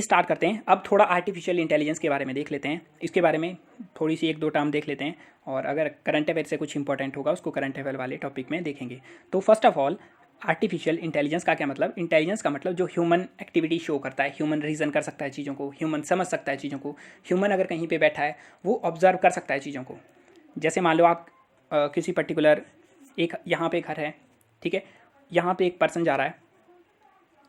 Start करते हैं। अब थोड़ा आर्टिफिशियल इंटेलिजेंस के बारे में देख लेते हैं, इसके बारे में थोड़ी सी एक दो टर्म देख लेते हैं, और अगर करंट अफेयर से कुछ इंपॉर्टेंट होगा उसको करंट अफेयर वाले टॉपिक में देखेंगे। तो first of all, artificial intelligence का क्या मतलब? इंटेलिजेंस का मतलब जो ह्यूमन एक्टिविटी शो करता है, ह्यूमन रीजन कर सकता है चीज़ों को, ह्यूमन समझ सकता है चीज़ों को, ह्यूमन अगर कहीं पे बैठा है वो ऑब्जर्व कर सकता है चीज़ों को। जैसे मान लो आप किसी पर्टिकुलर एक यहाँ पे घर है, ठीक है, यहाँ पे एक पर्सन जा रहा है,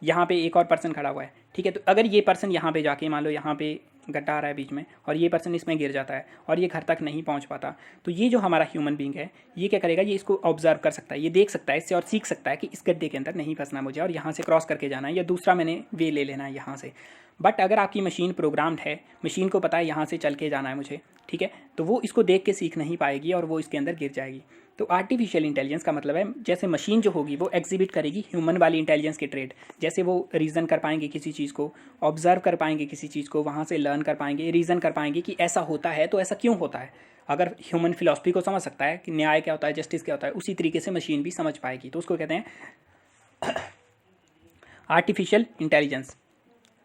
यहाँ पे एक और पर्सन खड़ा हुआ है, ठीक है। तो अगर ये पर्सन यहाँ पे जाके, मान लो यहाँ पे गड्ढा आ रहा है बीच में और ये पर्सन इसमें गिर जाता है और ये घर तक नहीं पहुँच पाता, तो ये जो हमारा ह्यूमन बीइंग है ये क्या करेगा, ये इसको ऑब्जर्व कर सकता है, ये देख सकता है इससे और सीख सकता है कि इस गड्ढे के अंदर नहीं फंसना मुझे और यहाँ से क्रॉस करके जाना है या दूसरा मैंने वे ले लेना है यहाँ से। बट अगर आपकी मशीन प्रोग्राम्ड है, मशीन को पता है यहाँ से चल के जाना है मुझे, ठीक है, तो वो इसको देख के सीख नहीं पाएगी और वो इसके अंदर गिर जाएगी। तो आर्टिफिशियल इंटेलिजेंस का मतलब है जैसे मशीन जो होगी वो एग्जिबिट करेगी ह्यूमन वाली इंटेलिजेंस के ट्रेड, जैसे वो रीज़न कर पाएंगे किसी चीज़ को, ऑब्जर्व कर पाएंगे किसी चीज़ को, वहाँ से लर्न कर पाएंगे, रीज़न कर पाएंगे कि ऐसा होता है तो ऐसा क्यों होता है। अगर ह्यूमन फिलॉसफी को समझ सकता है कि न्याय क्या होता है, जस्टिस क्या होता है, उसी तरीके से मशीन भी समझ पाएगी, तो उसको कहते हैं आर्टिफिशियल इंटेलिजेंस,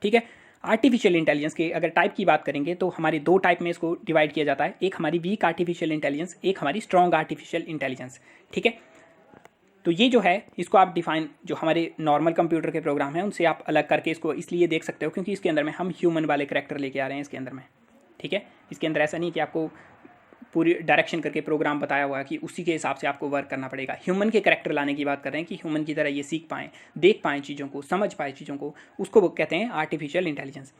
ठीक है। आर्टिफिशियल इंटेलिजेंस के अगर टाइप की बात करेंगे तो हमारे दो टाइप में इसको डिवाइड किया जाता है, एक हमारी वीक आर्टिफिशियल इंटेलिजेंस, एक हमारी स्ट्रॉन्ग आर्टिफिशियल इंटेलिजेंस, ठीक है। तो ये जो है इसको आप डिफाइन, जो हमारे नॉर्मल कंप्यूटर के प्रोग्राम हैं उनसे आप अलग करके इसको इसलिए देख सकते हो क्योंकि इसके अंदर में हम ह्यूमन वाले करेक्टर लेके आ रहे हैं इसके अंदर में, ठीक है। इसके अंदर ऐसा नहीं कि आपको पूरी डायरेक्शन करके प्रोग्राम बताया हुआ है कि उसी के हिसाब से आपको वर्क करना पड़ेगा। ह्यूमन के करेक्टर लाने की बात कर रहे हैं कि ह्यूमन की तरह ये सीख पाएँ, देख पाएँ चीज़ों को, समझ पाए चीज़ों को, उसको वो कहते हैं आर्टिफिशियल इंटेलिजेंस।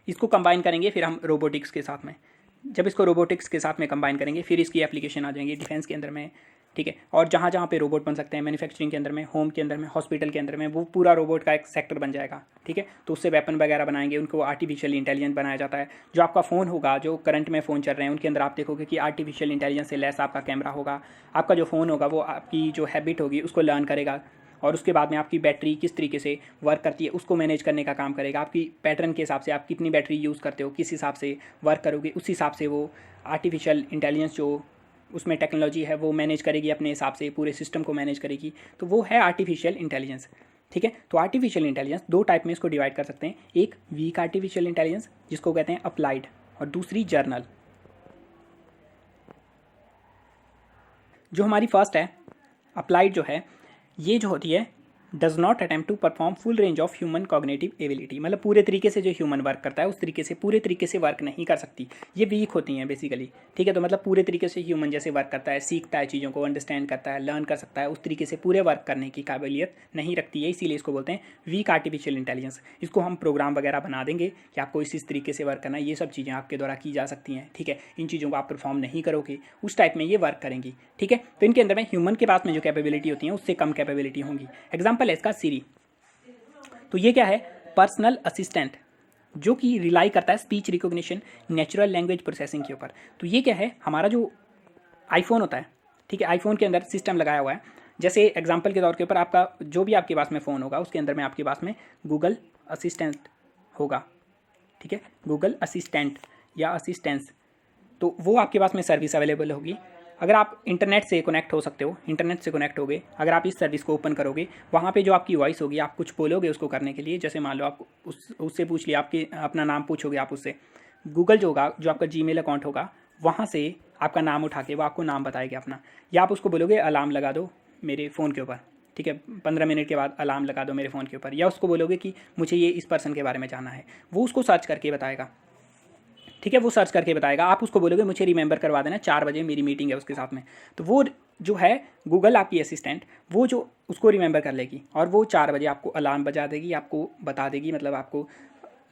इसको कंबाइन करेंगे फिर हम रोबोटिक्स के साथ में, जब इसको रोबोटिक्स के साथ में कंबाइन करेंगे फिर इसकी एप्लीकेशन आ जाएंगी डिफेंस के अंदर में, ठीक है। और जहाँ जहाँ पे रोबोट बन सकते हैं, मैन्युफैक्चरिंग के अंदर में, होम के अंदर में, हॉस्पिटल के अंदर में, वो पूरा रोबोट का एक सेक्टर बन जाएगा, ठीक है। तो उससे वेपन वगैरह बनाएंगे, उनको आर्टिफिशियल इंटेलिजेंस बनाया जाता है। जो आपका फ़ोन होगा, जो करंट में फ़ोन चल रहे हैं उनके अंदर आप देखोगे कि आर्टिफिशियल इंटेलिजेंस से लेस आपका कैमरा होगा। आपका जो फ़ोन होगा वो आपकी जो हैबिट होगी उसको लर्न करेगा और उसके बाद में आपकी बैटरी किस तरीके से वर्क करती है उसको मैनेज करने का काम करेगा। आपकी पैटर्न के हिसाब से आप कितनी बैटरी यूज़ करते हो, किस हिसाब से वर्क करोगे, उस हिसाब से वो आर्टिफिशियल इंटेलिजेंस जो उसमें टेक्नोलॉजी है वो मैनेज करेगी, अपने हिसाब से पूरे सिस्टम को मैनेज करेगी। तो वो है आर्टिफिशियल इंटेलिजेंस, ठीक है। तो आर्टिफिशियल इंटेलिजेंस दो टाइप में इसको डिवाइड कर सकते हैं, एक वीक आर्टिफिशियल इंटेलिजेंस जिसको कहते हैं अप्लाइड, और दूसरी जर्नल। जो हमारी फर्स्ट है अप्लाइड, जो है ये जो होती है does not attempt to perform full range of human cognitive ability, मतलब पूरे तरीके से जो ह्यूमन वर्क करता है उस तरीके से पूरे तरीके से वर्क नहीं कर सकती, ये वीक होती हैं बेसिकली, ठीक है। तो मतलब पूरे तरीके से ह्यूमन जैसे वर्क करता है, सीखता है चीज़ों को, अंडरस्टैंड करता है, लर्न कर सकता है, उस तरीके से पूरे वर्क करने की काबिलियत नहीं रखती है, इसीलिए इसको बोलते हैं वीक आर्टिफिशियल इंटेलिजेंस। इसको हम प्रोग्राम वगैरह बना देंगे कि आपको इस तरीके से वर्क करना है, ये सब चीज़ें आपके द्वारा की जा सकती हैं, ठीक है। इन चीज़ों को आप परफॉर्म नहीं करोगे उस टाइप में ये वर्क करेंगी, ठीक है। तो इनके अंदर में ह्यूमन के पास में जो कैपेबिलिटी होती है उससे कम कैपेबिलिटी होंगी। एग्जाम्पल है इसका सीरी। तो ये क्या है, पर्सनल असिस्टेंट जो कि रिलाई करता है speech recognition, natural language processing के ऊपर। तो ये क्या है, हमारा जो आईफोन होता है, ठीक है, आईफोन के अंदर सिस्टम लगाया हुआ है। जैसे एग्जांपल के तौर के ऊपर आपका जो भी आपके पास में फ़ोन होगा उसके अंदर में आपके पास में गूगल असिस्टेंट होगा, ठीक है, गूगल असिस्टेंट या असिस्टेंस, तो वो आपके पास में सर्विस अवेलेबल होगी। अगर आप इंटरनेट से कनेक्ट हो सकते हो, इंटरनेट से कनेक्ट होगे, अगर आप इस सर्विस को ओपन करोगे, वहाँ पे जो आपकी वॉइस होगी, आप कुछ बोलोगे उसको करने के लिए, जैसे मान लो आप उससे पूछ लिया, आपके अपना नाम पूछोगे आप उससे, गूगल जो होगा, जो आपका जीमेल अकाउंट होगा, वहाँ से आपका नाम उठा के वो आपको नाम बताएगा अपना, या आप उसको बोलोगे अलार्म लगा दो मेरे फ़ोन के ऊपर, ठीक है, 15 मिनट के बाद अलार्म लगा दो मेरे फ़ोन के ऊपर, या उसको बोलोगे कि मुझे ये इस पर्सन के बारे में जानना है, वो उसको सर्च करके बताएगा, ठीक है, वो सर्च करके बताएगा। आप उसको बोलोगे मुझे रिमेंबर करवा देना 4 बजे मेरी मीटिंग है उसके साथ में, तो वो जो है गूगल आपकी असिस्टेंट, वो जो उसको रिमेंबर कर लेगी और वो 4 बजे आपको अलार्म बजा देगी, आपको बता देगी, मतलब आपको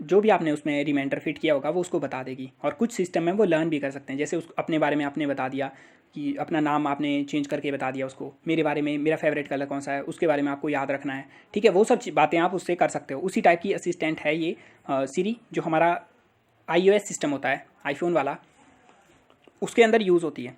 जो भी आपने उसमें रिमाइंडर फिट किया होगा वो उसको बता देगी। और कुछ सिस्टम में वो लर्न भी कर सकते हैं, जैसे उस अपने बारे में आपने बता दिया कि अपना नाम आपने चेंज करके बता दिया उसको, मेरे बारे में मेरा फेवरेट कलर कौन सा है उसके बारे में आपको याद रखना है, ठीक है, वो सब बातें आप उससे कर सकते हो। उसी टाइप की असिस्टेंट है ये सीरी, जो हमारा iOS सिस्टम होता है आईफोन वाला, उसके अंदर यूज़ होती है।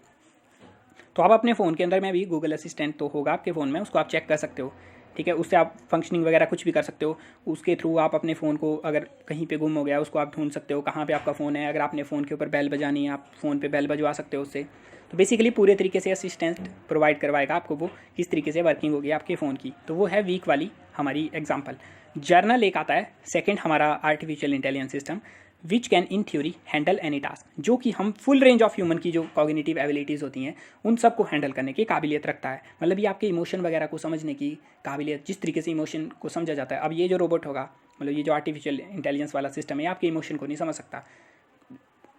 तो आप अपने फ़ोन के अंदर में भी गूगल असिस्टेंट तो होगा आपके फ़ोन में, उसको आप चेक कर सकते हो, ठीक है, उससे आप फंक्शनिंग वगैरह कुछ भी कर सकते हो। उसके थ्रू आप अपने फ़ोन को अगर कहीं पे गुम हो गया उसको आप ढूंढ सकते हो कहाँ पे आपका फ़ोन है। अगर आपने फ़ोन के ऊपर बेल बजानी है, आप फ़ोन पे बेल बजवा सकते हो उससे। तो बेसिकली पूरे तरीके से असिस्टेंट प्रोवाइड करवाएगा आपको वो किस तरीके से वर्किंग होगी आपके फ़ोन की। तो वो है वीक वाली हमारी एग्जाम्पल। जर्नल एक आता है, सेकेंड हमारा artificial intelligence system which can in theory handle any task, जो कि हम फुल रेंज ऑफ ह्यूमन की जो कॉग्निटिव एबिलिटीज़ होती हैं उन सबको हैंडल करने की काबिलियत रखता है। मतलब ये आपके इमोशन वगैरह को समझने की काबिलियत, जिस तरीके से इमोशन को समझा जाता है। अब ये जो रोबोट होगा, मतलब ये जो आर्टिफिशियल इंटेलिजेंस वाला सिस्टम है, आपके इमोशन को नहीं समझ सकता।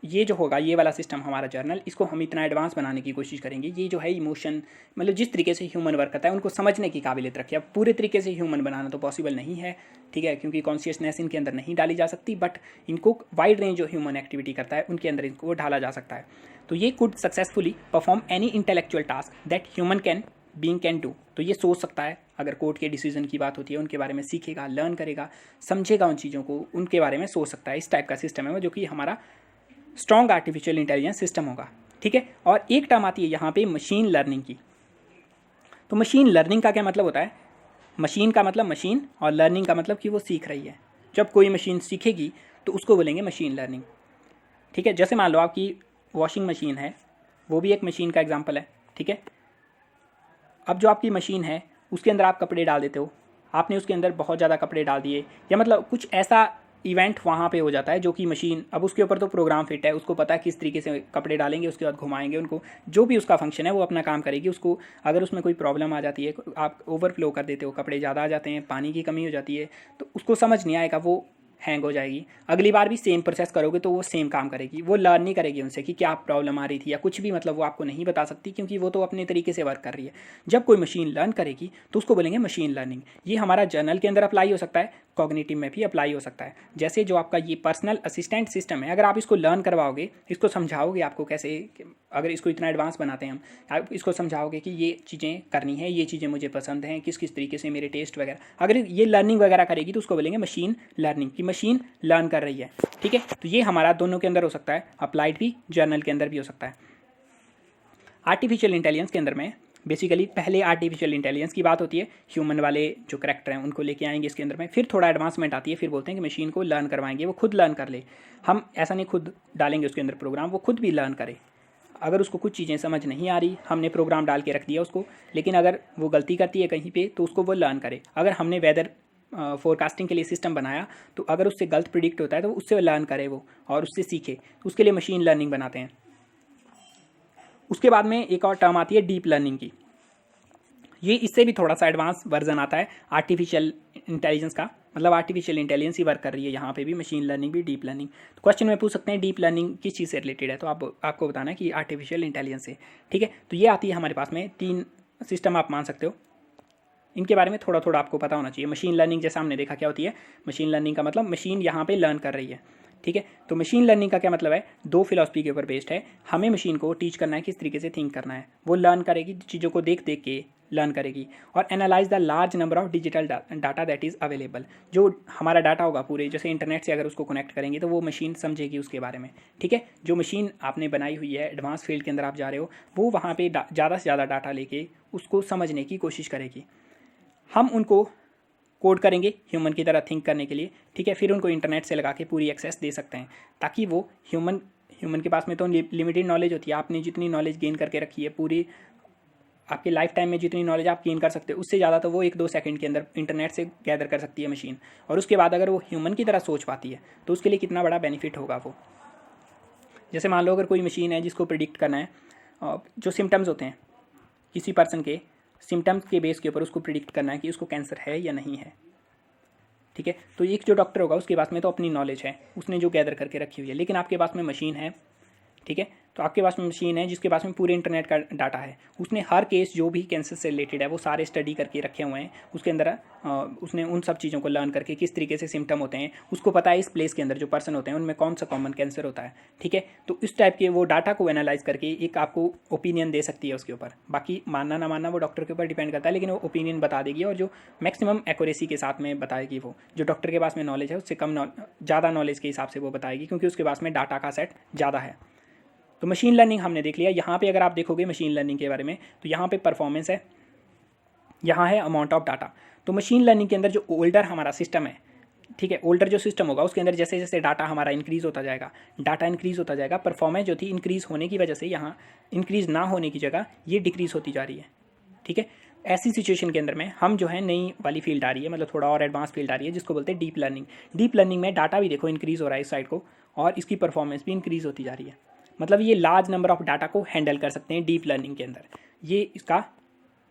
ये जो होगा, ये वाला सिस्टम हमारा जर्नल, इसको हम इतना एडवांस बनाने की कोशिश करेंगे। ये जो है इमोशन, मतलब जिस तरीके से ह्यूमन वर्क करता है उनको समझने की काबिलियत रखिए। अब पूरे तरीके से ह्यूमन बनाना तो पॉसिबल नहीं है, ठीक है, क्योंकि कॉन्शियसनेस इनके अंदर नहीं डाली जा सकती, बट इनको वाइड रेंज जो ह्यूमन एक्टिविटी करता है उनके अंदर इनको ढाला जा सकता है। तो ये could successfully perform any intellectual task that human can do. तो ये सोच सकता है, अगर कोर्ट के डिसीजन की बात होती है उनके बारे में सीखेगा, लर्न करेगा, समझेगा उन चीज़ों को, उनके बारे में सोच सकता है। इस टाइप का सिस्टम है वो, जो कि हमारा स्ट्रॉन्ग आर्टिफिशियल इंटेलिजेंस सिस्टम होगा, ठीक है। और एक टर्म आती है यहाँ पे मशीन लर्निंग की। तो मशीन लर्निंग का क्या मतलब होता है? मशीन का मतलब मशीन, और लर्निंग का मतलब कि वो सीख रही है। जब कोई मशीन सीखेगी तो उसको बोलेंगे मशीन लर्निंग, ठीक है। जैसे मान लो आपकी वॉशिंग मशीन है, वो भी एक मशीन का एग्जाम्पल है, ठीक है। अब जो आपकी मशीन है उसके अंदर आप कपड़े डाल देते हो, आपने उसके अंदर बहुत ज़्यादा कपड़े डाल दिए, या मतलब कुछ ऐसा इवेंट वहाँ पे हो जाता है जो कि मशीन, अब उसके ऊपर तो प्रोग्राम फिट है, उसको पता है किस तरीके से कपड़े डालेंगे, उसके बाद घुमाएंगे उनको, जो भी उसका फंक्शन है वो अपना काम करेगी। उसको अगर उसमें कोई प्रॉब्लम आ जाती है, आप ओवरफ्लो कर देते हो, कपड़े ज़्यादा आ जाते हैं, पानी की कमी हो जाती है, तो उसको समझ नहीं आएगा, वो हैंग हो जाएगी। अगली बार भी सेम प्रोसेस करोगे तो वो सेम काम करेगी, वो लर्न नहीं करेगी उनसे कि क्या प्रॉब्लम आ रही थी या कुछ भी, मतलब वो आपको नहीं बता सकती, क्योंकि वो तो अपने तरीके से वर्क कर रही है। जब कोई मशीन लर्न करेगी तो उसको बोलेंगे मशीन लर्निंग। ये हमारा जर्नल के अंदर अप्लाई हो सकता है, कॉग्निटिव में भी अप्लाई हो सकता है। जैसे जो आपका ये पर्सनल असिस्टेंट सिस्टम है, अगर आप इसको लर्न करवाओगे, इसको समझाओगे आपको कैसे, अगर इसको इतना एडवांस बनाते हैं हम, आप इसको समझाओगे कि ये चीज़ें करनी है, ये चीज़ें मुझे पसंद हैं, किस किस तरीके से मेरे टेस्ट वगैरह, अगर ये लर्निंग वगैरह करेगी तो उसको बोलेंगे मशीन लर्निंग, की मशीन लर्न कर रही है, ठीक है। तो ये हमारा दोनों के अंदर हो सकता है, अप्लाइड भी, जर्नल के अंदर भी हो सकता है। आर्टिफिशियल इंटेलिजेंस के अंदर में बेसिकली पहले आर्टिफिशियल इंटेलिजेंस की बात होती है, ह्यूमन वाले जो करैक्टर हैं उनको लेके आएंगे इसके अंदर में, फिर थोड़ा एडवांसमेंट आती है, फिर बोलते हैं कि मशीन को लर्न करवाएंगे, वो खुद लर्न कर ले। हम ऐसा नहीं खुद डालेंगे उसके अंदर प्रोग्राम, वो खुद भी लर्न करे। अगर उसको कुछ चीज़ें समझ नहीं आ रही, हमने प्रोग्राम डाल के रख दिया उसको, लेकिन अगर वो गलती करती है कहीं पे तो उसको वो लर्न करे। अगर हमने वेदर फोरकास्टिंग के लिए सिस्टम बनाया, तो अगर उससे गलत प्रिडिक्ट होता है तो उससे लर्न करे वो, और उससे सीखे, उसके लिए मशीन लर्निंग बनाते हैं। उसके बाद में एक और टर्म आती है डीप लर्निंग की। ये इससे भी थोड़ा सा एडवांस वर्जन आता है आर्टिफिशियल इंटेलिजेंस का, मतलब आर्टिफिशियल इंटेलिजेंस ही वर्क कर रही है यहाँ पे भी, मशीन लर्निंग भी, डीप लर्निंग। तो क्वेश्चन में पूछ सकते हैं डीप लर्निंग किस चीज़ से रिलेटेड है, तो आपको बताना है कि आर्टिफिशियल इंटेलिजेंस से, ठीक है। तो ये आती है हमारे पास में, 3 सिस्टम आप मान सकते हो, इनके बारे में थोड़ा थोड़ा आपको पता होना चाहिए। मशीन लर्निंग जैसा हमने देखा क्या होती है, मशीन लर्निंग का मतलब मशीन यहाँ पे लर्न कर रही है, ठीक है। तो मशीन लर्निंग का क्या मतलब है, 2 फिलॉसफी के ऊपर बेस्ड है। हमें मशीन को टीच करना है किस तरीके से थिंक करना है, वो लर्न करेगी, चीज़ों को देख देख के लर्न करेगी, और analyse the large number of digital data that is available. जो हमारा डाटा होगा पूरे, जैसे इंटरनेट से अगर उसको कनेक्ट करेंगे तो वो मशीन समझेगी उसके बारे में, ठीक है। जो मशीन आपने बनाई हुई है, एडवांस फील्ड के अंदर आप जा रहे हो, वो वहाँ पे ज़्यादा से ज़्यादा डाटा लेके उसको समझने की कोशिश करेगी। हम उनको कोड करेंगे ह्यूमन की तरह थिंक करने के लिए, ठीक है। फिर उनको इंटरनेट से लगा के पूरी एक्सेस दे सकते हैं, ताकि वो ह्यूमन के पास में तो लिमिटेड नॉलेज होती है। आपने जितनी नॉलेज गेन करके रखी है, पूरी आपके लाइफ टाइम में जितनी नॉलेज आप गेन कर सकते हो, उससे ज़्यादा तो वो 1-2 सेकंड के अंदर इंटरनेट से गैदर कर सकती है मशीन। और उसके बाद अगर वो ह्यूमन की तरह सोच पाती है तो उसके लिए कितना बड़ा बेनिफिट होगा वो। जैसे मान लो अगर कोई मशीन है जिसको प्रिडिक्ट करना है, जो सिम्टम्स होते हैं किसी पर्सन के, सिम्टम्स के बेस के ऊपर उसको प्रिडिक्ट करना है कि उसको कैंसर है या नहीं है, ठीक है। तो एक जो डॉक्टर होगा उसके पास में तो अपनी नॉलेज है, उसने जो गैदर करके रखी हुई है, लेकिन आपके पास में मशीन है, ठीक है। तो आपके पास में मशीन है जिसके पास में पूरे इंटरनेट का डाटा है, उसने हर केस जो भी कैंसर से रिलेटेड है वो सारे स्टडी करके रखे हुए हैं उसके अंदर। उसने उन सब चीज़ों को लर्न करके किस तरीके से सिम्टम होते हैं, उसको पता है इस प्लेस के अंदर जो पर्सन होते हैं उनमें कौन सा कॉमन कैंसर होता है, ठीक है। तो इस टाइप के वो डाटा को एनालाइज करके एक आपको ओपिनियन दे सकती है उसके ऊपर। बाकी मानना ना मानना वो डॉक्टर के ऊपर डिपेंड करता है, लेकिन वो ओपिनियन बता देगी, और जो मैक्सिमम एक्यूरेसी के साथ में बताएगी वो, जो डॉक्टर के पास में नॉलेज है उससे कम ज़्यादा नॉलेज के हिसाब से वो बताएगी, क्योंकि उसके पास में डाटा का सेट ज़्यादा है। तो मशीन लर्निंग हमने देख लिया। यहाँ पे अगर आप देखोगे मशीन लर्निंग के बारे में, तो यहाँ पे परफॉर्मेंस है, यहाँ है अमाउंट ऑफ डाटा। तो मशीन लर्निंग के अंदर जो ओल्डर हमारा सिस्टम है, ठीक है, ओल्डर जो सिस्टम होगा उसके अंदर जैसे जैसे डाटा हमारा इंक्रीज़ होता जाएगा, डाटा इंक्रीज़ होता जाएगा, परफॉर्मेंस जो थी इंक्रीज़ होने की वजह से यहाँ इंक्रीज़ ना होने की जगह ये डिक्रीज़ होती जा रही है, ठीक है। ऐसी सिचुएशन के अंदर में हम जो है नई वाली फील्ड आ रही है, मतलब थोड़ा और एडवांस फील्ड आ रही है, जिसको बोलते हैं डीप लर्निंग। डीप लर्निंग में डाटा भी देखो इंक्रीज़ हो रहा है इस साइड को, और इसकी परफॉर्मेंस भी इंक्रीज़ होती जा रही है। मतलब ये लार्ज नंबर ऑफ डाटा को हैंडल कर सकते हैं डीप लर्निंग के अंदर। ये इसका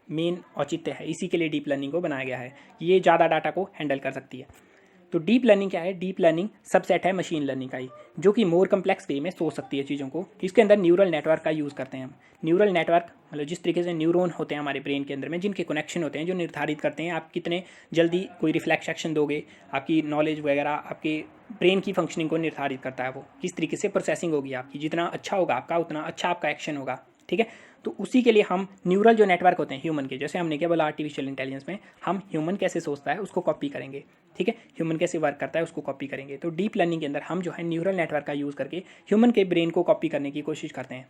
मेन औचित्य है, इसी के लिए डीप लर्निंग को बनाया गया है कि ये ज़्यादा डाटा को हैंडल कर सकती है। तो डीप लर्निंग क्या है? डीप लर्निंग सबसेट है मशीन लर्निंग का ही, जो कि मोर कम्प्लेक्स वे में सोच सकती है चीज़ों को। इसके अंदर न्यूरल नेटवर्क का यूज़ करते हैं हम। न्यूरल नेटवर्क मतलब जिस तरीके से न्यूरॉन होते हैं हमारे ब्रेन के अंदर में, जिनके कनेक्शन होते हैं, जो निर्धारित करते हैं आप कितने जल्दी कोई रिफ्लेक्स एक्शन दोगे, आपकी नॉलेज वगैरह, आपके ब्रेन की फंक्शनिंग को निर्धारित करता है। वो किस तरीके से प्रोसेसिंग होगी आपकी, जितना अच्छा होगा आपका उतना अच्छा आपका एक्शन होगा। ठीक है, तो उसी के लिए हम न्यूरल जो नेटवर्क होते हैं ह्यूमन के, जैसे हमने क्या बोला आर्टिफिशियल इंटेलिजेंस में, हम ह्यूमन कैसे सोचता है उसको कॉपी करेंगे। ठीक है, ह्यूमन कैसे वर्क करता है उसको कॉपी करेंगे। तो डीप लर्निंग के अंदर हम जो है न्यूरल नेटवर्क का यूज़ करके ह्यूमन के ब्रेन को कॉपी करने की कोशिश करते हैं।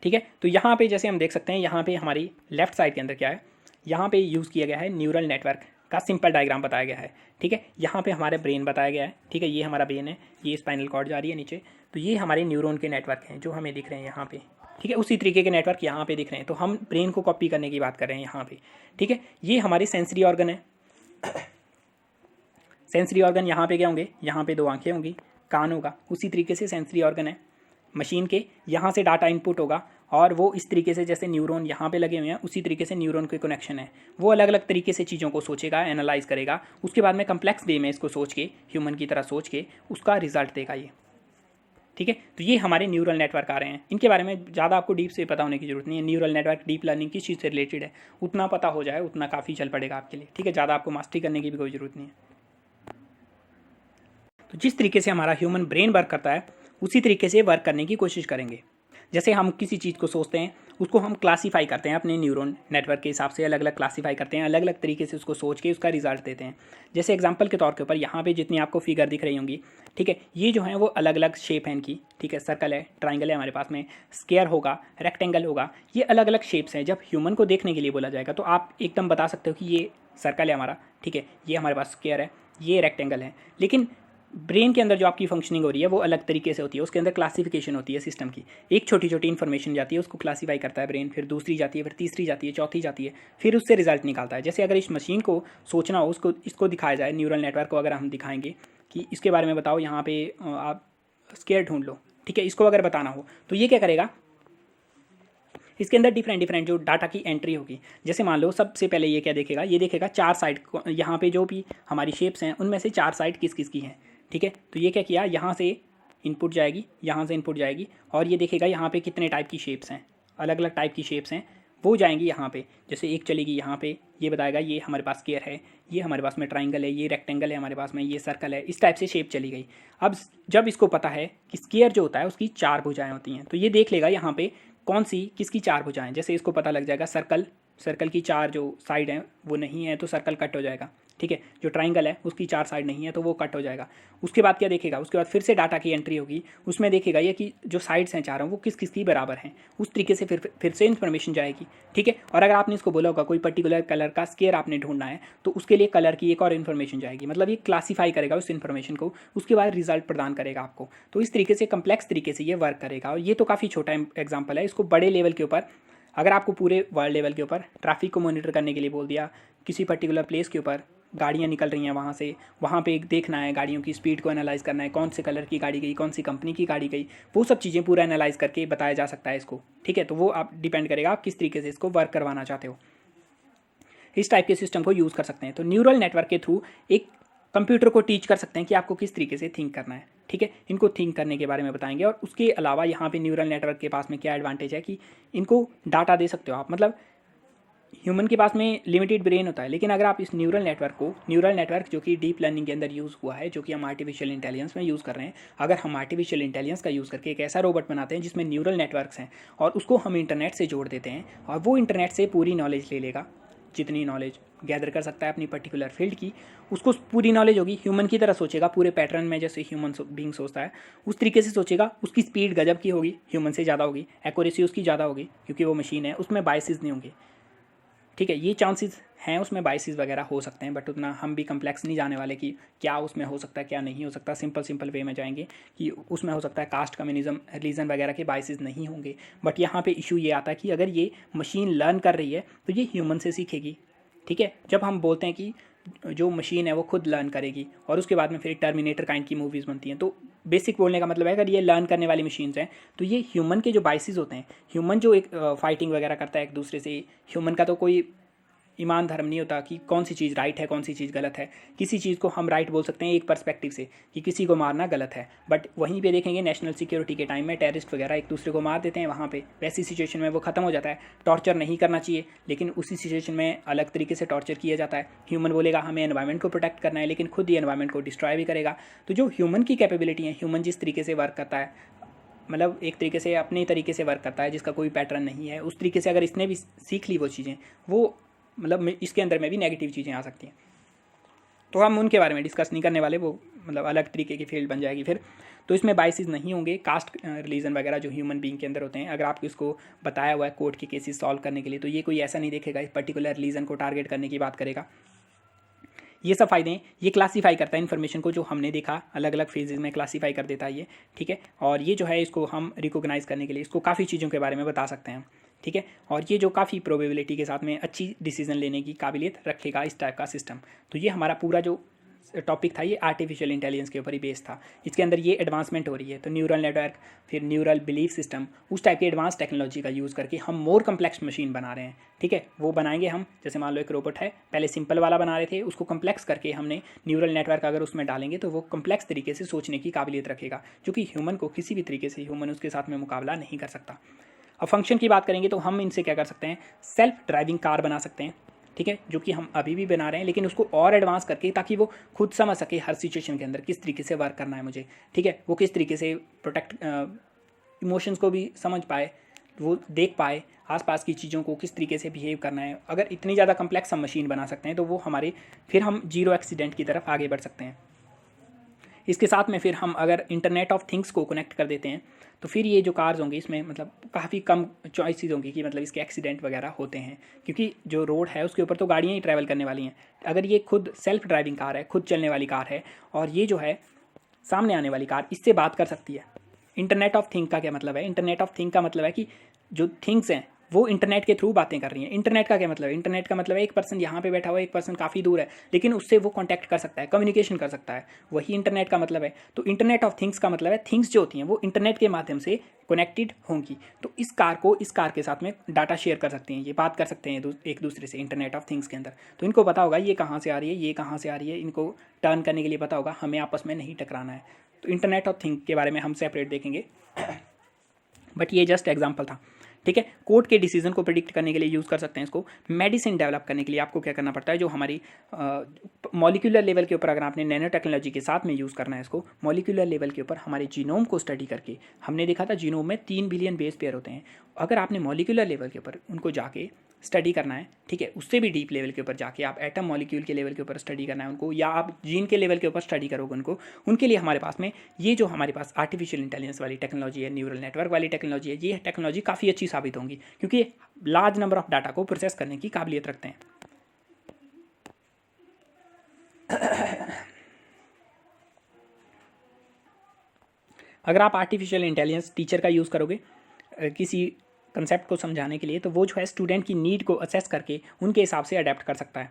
ठीक है, तो यहाँ पे जैसे हम देख सकते हैं, यहाँ पे हमारी लेफ्ट साइड के अंदर क्या है, यहाँ पे यूज़ किया गया है न्यूरल नेटवर्क का सिंपल डायग्राम बताया गया है। ठीक है, यहाँ पे हमारे ब्रेन बताया गया है। ठीक है, ये हमारा ब्रेन है, ये स्पाइनल कॉर्ड जा रही है नीचे, तो ये हमारे न्यूरॉन के नेटवर्क हैं जो हमें दिख रहे हैं यहाँ पे। ठीक है, उसी तरीके के नेटवर्क यहाँ पे दिख रहे हैं, तो हम ब्रेन को कॉपी करने की बात कर रहे हैं यहाँ पे। ठीक है, ये हमारे सेंसरी ऑर्गन है। सेंसरी ऑर्गन यहाँ पे क्या होंगे, यहाँ पे 2 आंखें होंगी, कान होगा, उसी तरीके से सेंसरी ऑर्गन है। मशीन के यहाँ से डाटा इनपुट होगा, और वो इस तरीके से जैसे न्यूरॉन यहाँ पे लगे हुए हैं, उसी तरीके से न्यूरॉन के कनेक्शन है। वो अलग अलग तरीके से चीज़ों को सोचेगा, एनालाइज करेगा, उसके बाद में कम्प्लेक्स वे में इसको सोच के, ह्यूमन की तरह सोच के उसका रिजल्ट देगा ये। ठीक है, तो ये हमारे न्यूरल नेटवर्क आ रहे हैं। इनके बारे में ज़्यादा आपको डीप से पता होने की जरूरत नहीं है। न्यूरल नेटवर्क डीप लर्निंग किस चीज़ से रिलेटेड है, उतना पता हो जाए उतना काफ़ी चल पड़ेगा आपके लिए। ठीक है, ज़्यादा आपको मास्टरी करने की भी कोई ज़रूरत नहीं है। तो जिस तरीके से हमारा ह्यूमन ब्रेन वर्क करता है, उसी तरीके से वर्क करने की कोशिश करेंगे। जैसे हम किसी चीज़ को सोचते हैं, उसको हम क्लासीफाई करते हैं अपने न्यूरॉन नेटवर्क के हिसाब से, अलग अलग क्लासीफाई करते हैं, अलग अलग तरीके से उसको सोच के उसका रिजल्ट देते हैं। जैसे एग्जांपल के तौर के ऊपर यहाँ पे जितनी आपको फिगर दिख रही होंगी, ठीक है, ये जो है वो अलग अलग शेप है इनकी। ठीक है, सर्कल है, ट्राइंगल है हमारे पास में, स्क्वायर होगा, रेक्टेंगल होगा, ये अलग अलग शेप्स हैं। जब ह्यूमन को देखने के लिए बोला जाएगा तो आप एकदम बता सकते हो कि ये सर्कल है हमारा, ठीक है, ये हमारे पास स्क्वायर है, ये रेक्टेंगल है। लेकिन ब्रेन के अंदर जो आपकी फंक्शनिंग हो रही है वो अलग तरीके से होती है। उसके अंदर क्लासिफिकेशन होती है सिस्टम की। एक छोटी छोटी इन्फॉर्मेशन जाती है, उसको क्लासीफाई करता है ब्रेन, फिर दूसरी जाती है, फिर तीसरी जाती है, चौथी जाती है, फिर उससे रिजल्ट निकालता है। जैसे अगर इस मशीन को सोचना हो, उसको इसको दिखाया जाए, न्यूरल नेटवर्क को अगर हम दिखाएंगे कि इसके बारे में बताओ, यहाँ पे आप स्क्वायर ढूंढ लो, ठीक है, इसको अगर बताना हो तो ये क्या करेगा, इसके अंदर डिफरेंट जो डाटा की एंट्री होगी। जैसे मान लो सबसे पहले ये क्या देखेगा, ये देखेगा 4 साइड, यहाँ पे जो भी हमारी शेप्स हैं उनमें से 4 साइड किस किस की हैं। ठीक है, तो ये क्या किया, यहाँ से इनपुट जाएगी, यहाँ से इनपुट जाएगी, और ये देखेगा यहाँ पे कितने टाइप की शेप्स हैं, अलग अलग टाइप की शेप्स हैं, वो जाएंगी यहाँ पे। जैसे एक चलेगी यहाँ पे, ये बताएगा ये हमारे पास स्क्वायर है, ये हमारे पास में ट्राइंगल है, ये रेक्टेंगल है हमारे पास में, ये सर्कल है, इस टाइप से शेप चली गई। अब जब इसको पता है कि स्क्वायर जो होता है उसकी 4 भुजाएं होती हैं, तो ये देख लेगा यहाँ पे कौन सी किसकी 4 भुजाएं। जैसे इसको पता लग जाएगा सर्कल की 4 जो साइड हैं वो नहीं है, तो सर्कल कट हो जाएगा। ठीक है, जो ट्राइंगल है उसकी 4 साइड नहीं है, तो वो कट हो जाएगा। उसके बाद क्या देखेगा, उसके बाद फिर से डाटा की एंट्री होगी, उसमें देखेगा ये कि जो साइड्स हैं चारों वो किस किस की बराबर हैं, उस तरीके से फिर से इन्फॉर्मेशन जाएगी। ठीक है, और अगर आपने इसको बोला होगा कोई पर्टिकुलर कलर का स्क्वायर आपने ढूंढना है, तो उसके लिए कलर की एक और इन्फॉर्मेशन जाएगी। मतलब ये क्लासीफाई करेगा उस इन्फॉर्मेशन को, उसके बाद रिजल्ट प्रदान करेगा आपको। तो इस तरीके से कम्प्लेक्स तरीके से ये वर्क करेगा। और ये तो काफ़ी छोटा एग्जाम्पल है। इसको बड़े लेवल के ऊपर, अगर आपको पूरे वर्ल्ड लेवल के ऊपर ट्रैफिक को मॉनिटर करने के लिए बोल दिया, किसी पर्टिकुलर प्लेस के ऊपर गाड़ियाँ निकल रही हैं वहाँ से, वहाँ पे देखना है, गाड़ियों की स्पीड को एनालाइज करना है, कौन से कलर की गाड़ी गई, कौन सी कंपनी की गाड़ी गई, वो सब चीज़ें पूरा एनालाइज करके बताया जा सकता है इसको। ठीक है, तो वो आप डिपेंड करेगा आप किस तरीके से इसको वर्क करवाना चाहते हो। इस टाइप के सिस्टम को यूज़ कर सकते हैं। तो न्यूरल नेटवर्क के थ्रू एक कंप्यूटर को टीच कर सकते हैं कि आपको किस तरीके से थिंक करना है। ठीक है, इनको थिंक करने के बारे में बताएंगे। और उसके अलावा यहाँ पे न्यूरल नेटवर्क के पास में क्या एडवांटेज है कि इनको डाटा दे सकते हो आप। मतलब ह्यूमन के पास में लिमिटेड ब्रेन होता है, लेकिन अगर आप इस न्यूरल नेटवर्क जो कि डीप लर्निंग के अंदर यूज़ हुआ है, जो कि हम आर्टिफिशियल इंटेलिजेंस में यूज़ कर रहे हैं, अगर हम आर्टिफिशियल इंटेलिजेंस का यूज़ करके एक ऐसा रोबोट बनाते हैं जिसमें न्यूरल नेटवर्क्स हैं, और उसको हम इंटरनेट से जोड़ देते हैं, और वो इंटरनेट से पूरी नॉलेज ले लेगा, जितनी नॉलेज गैदर कर सकता है अपनी पर्टिकुलर फील्ड की, उसको पूरी नॉलेज होगी, ह्यूमन की तरह सोचेगा, पूरे पैटर्न में जैसे ह्यूमन बीइंग सोचता है उस तरीके से सोचेगा। उसकी स्पीड गजब की होगी, ह्यूमन से ज़्यादा होगी, एक्यूरेसी उसकी ज़्यादा होगी, क्योंकि वो मशीन है, उसमें बायसेस नहीं होंगे। ठीक है, ये चांसेस हैं, उसमें बाइसेस वगैरह हो सकते हैं, बट उतना हम भी कम्प्लेक्स नहीं जाने वाले कि क्या उसमें हो सकता है क्या नहीं हो सकता। सिंपल वे में जाएंगे कि उसमें हो सकता है कास्ट कम्युनिज्म रीजन वगैरह के बाइसेस नहीं होंगे। बट यहाँ पे इशू ये आता है कि अगर ये मशीन लर्न कर रही है तो ये ह्यूमन से सीखेगी। ठीक है, जब हम बोलते हैं कि जो मशीन है वो खुद लर्न करेगी और उसके बाद में फिर टर्मिनेटर काइंड की मूवीज़ बनती हैं, तो बेसिक बोलने का मतलब है अगर ये लर्न करने वाली मशीन्स हैं तो ये ह्यूमन के जो बाइसेस होते हैं, ह्यूमन जो एक फाइटिंग वगैरह करता है एक दूसरे से, ह्यूमन का तो कोई ईमान धर्म नहीं होता कि कौन सी चीज़ राइट है कौन सी चीज़ गलत है। किसी चीज़ को हम राइट बोल सकते हैं एक पर्सपेक्टिव से कि किसी को मारना गलत है, बट वहीं पे देखेंगे नेशनल सिक्योरिटी के टाइम में टेररिस्ट वगैरह एक दूसरे को मार देते हैं, वहाँ पे वैसी सिचुएशन में वो ख़त्म हो जाता है। टॉर्चर नहीं करना चाहिए, लेकिन उसी सिचुएशन में अलग तरीके से टॉर्चर किया जाता है। ह्यूमन बोलेगा हमें एनवायरमेंट को प्रोटेक्ट करना है, लेकिन खुद ही एनवायरमेंट को डिस्ट्रॉय भी करेगा। तो जो ह्यूमन की कैपेबिलिटी है, ह्यूमन जिस तरीके से वर्क करता है, मतलब एक तरीके से अपने तरीके से वर्क करता है जिसका कोई पैटर्न नहीं है, उस तरीके से अगर इसने भी सीख ली वो चीज़ें, वो मतलब इसके अंदर में भी नेगेटिव चीज़ें आ सकती हैं। तो हम उनके बारे में डिस्कस नहीं करने वाले, वो मतलब अलग तरीके की फील्ड बन जाएगी फिर। तो इसमें बाइसेस नहीं होंगे, कास्ट रिलीजन वगैरह जो ह्यूमन बीइंग के अंदर होते हैं। अगर आपको इसको बताया हुआ है कोर्ट के केसेस सॉल्व करने के लिए, तो ये कोई ऐसा नहीं देखेगा इस पर्टिकुलर रिलीजन को टारगेट करने की बात करेगा। ये सब फायदे हैं। ये क्लासीफाई करता है इन्फॉर्मेशन को, जो हमने देखा अलग अलग फेजेज में क्लासीफाई कर देता है ये। ठीक है, और ये जो है इसको हम रिकॉग्नाइज करने के लिए इसको काफ़ी चीज़ों के बारे में बता सकते हैं। ठीक है, और ये जो काफ़ी प्रोबेबिलिटी के साथ में अच्छी डिसीजन लेने की काबिलियत रखेगा इस टाइप का सिस्टम। तो ये हमारा पूरा जो टॉपिक था ये आर्टिफिशियल इंटेलिजेंस के ऊपर ही बेस्ड था। इसके अंदर ये एडवांसमेंट हो रही है, तो न्यूरल नेटवर्क, फिर न्यूरल बिलीफ सिस्टम, उस टाइप की एडवांस टेक्नोलॉजी का यूज़ करके हम मोर कम्प्लेक्स मशीन बना रहे हैं। ठीक है, वो बनाएंगे हम, जैसे मान लो एक रोबोट है, पहले सिंपल वाला बना रहे थे, उसको कम्प्लेक्स करके हमने न्यूरल नेटवर्क अगर उसमें डालेंगे तो वो कम्प्लेक्स तरीके से सोचने की काबिलियत रखेगा, जो कि ह्यूमन को किसी भी तरीके से ह्यूमन उसके साथ में मुकाबला नहीं कर सकता। अब फंक्शन की बात करेंगे तो हम इनसे क्या कर सकते हैं, सेल्फ ड्राइविंग कार बना सकते हैं। ठीक है, जो कि हम अभी भी बना रहे हैं, लेकिन उसको और एडवांस करके, ताकि वो खुद समझ सके हर सिचुएशन के अंदर किस तरीके से वर्क करना है मुझे। ठीक है, वो किस तरीके से प्रोटेक्ट इमोशंस को भी समझ पाए, वो देख पाए आसपास की चीज़ों को किस तरीके से बिहेव करना है। अगर इतनी ज़्यादा कम्प्लेक्स हम मशीन बना सकते हैं तो वो हमारे फिर हम जीरो एक्सीडेंट की तरफ आगे बढ़ सकते हैं। इसके साथ में फिर हम अगर इंटरनेट ऑफ थिंग्स को कनेक्ट कर देते हैं तो फिर ये जो कार्स होंगी इसमें मतलब काफ़ी कम चॉइसेस होंगी कि मतलब इसके एक्सीडेंट वगैरह होते हैं, क्योंकि जो रोड है उसके ऊपर तो गाड़ियाँ ही ट्रैवल करने वाली हैं। अगर ये खुद सेल्फ ड्राइविंग कार है, खुद चलने वाली कार है, और ये जो है सामने आने वाली कार इससे बात कर सकती है। इंटरनेट ऑफ थिंग का क्या मतलब है, इंटरनेट ऑफ थिंग का मतलब है कि जो थिंग्स हैं वो इंटरनेट के थ्रू बातें कर रही हैं। इंटरनेट का क्या मतलब है, इंटरनेट का मतलब है एक पर्सन यहाँ पे बैठा हुआ है, एक पर्सन काफ़ी दूर है, लेकिन उससे वो कांटेक्ट कर सकता है, कम्युनिकेशन कर सकता है, वही इंटरनेट का मतलब है। तो इंटरनेट ऑफ थिंग्स का मतलब है थिंग्स जो होती हैं वो इंटरनेट के माध्यम से कनेक्टेड होंगी। तो इस कार को इस कार के साथ में डाटा शेयर कर सकते हैं, ये बात कर सकते हैं एक दूसरे से इंटरनेट ऑफ थिंग्स के अंदर। तो इनको पता होगा ये कहाँ से आ रही है, ये कहाँ से आ रही है, इनको टर्न करने के लिए पता होगा, हमें आपस में नहीं टकराना है। तो इंटरनेट ऑफ थिंग के बारे में हम सेपरेट देखेंगे, बट ये जस्ट एग्जाम्पल था। ठीक है, कोर्ट के डिसीजन को प्रिडिक्ट करने के लिए यूज़ कर सकते हैं इसको। मेडिसिन डेवलप करने के लिए आपको क्या करना पड़ता है, जो हमारी मॉलिक्यूलर लेवल के ऊपर अगर आपने नैनो टेक्नोलॉजी के साथ में यूज़ करना है इसको, मॉलिक्यूलर लेवल के ऊपर हमारे जीनोम को स्टडी करके हमने देखा था जीनोम में 3 बिलियन बेस पेयर होते हैं। अगर आपने मॉलिक्यूलर लेवल के ऊपर उनको जाके स्टडी करना है, ठीक है, उससे भी डीप लेवल के ऊपर जाके आप एटम मॉलिक्यूल के लेवल के ऊपर स्टडी करना है उनको, या आप जीन के लेवल के ऊपर स्टडी करोगे उनको, उनके लिए हमारे पास में ये जो हमारे पास आर्टिफिशियल इंटेलिजेंस वाली टेक्नोलॉजी है, न्यूरल नेटवर्क वाली टेक्नोलॉजी है, ये टेक्नोलॉजी काफ़ी अच्छी साबित होंगी, क्योंकि लार्ज नंबर ऑफ डाटा को प्रोसेस करने की काबिलियत रखते हैं। अगर आप आर्टिफिशियल इंटेलिजेंस टीचर का यूज़ करोगे किसी कंसेप्ट को समझाने के लिए, तो वो जो है स्टूडेंट की नीड को असेस करके उनके हिसाब से अडेप्ट कर सकता है।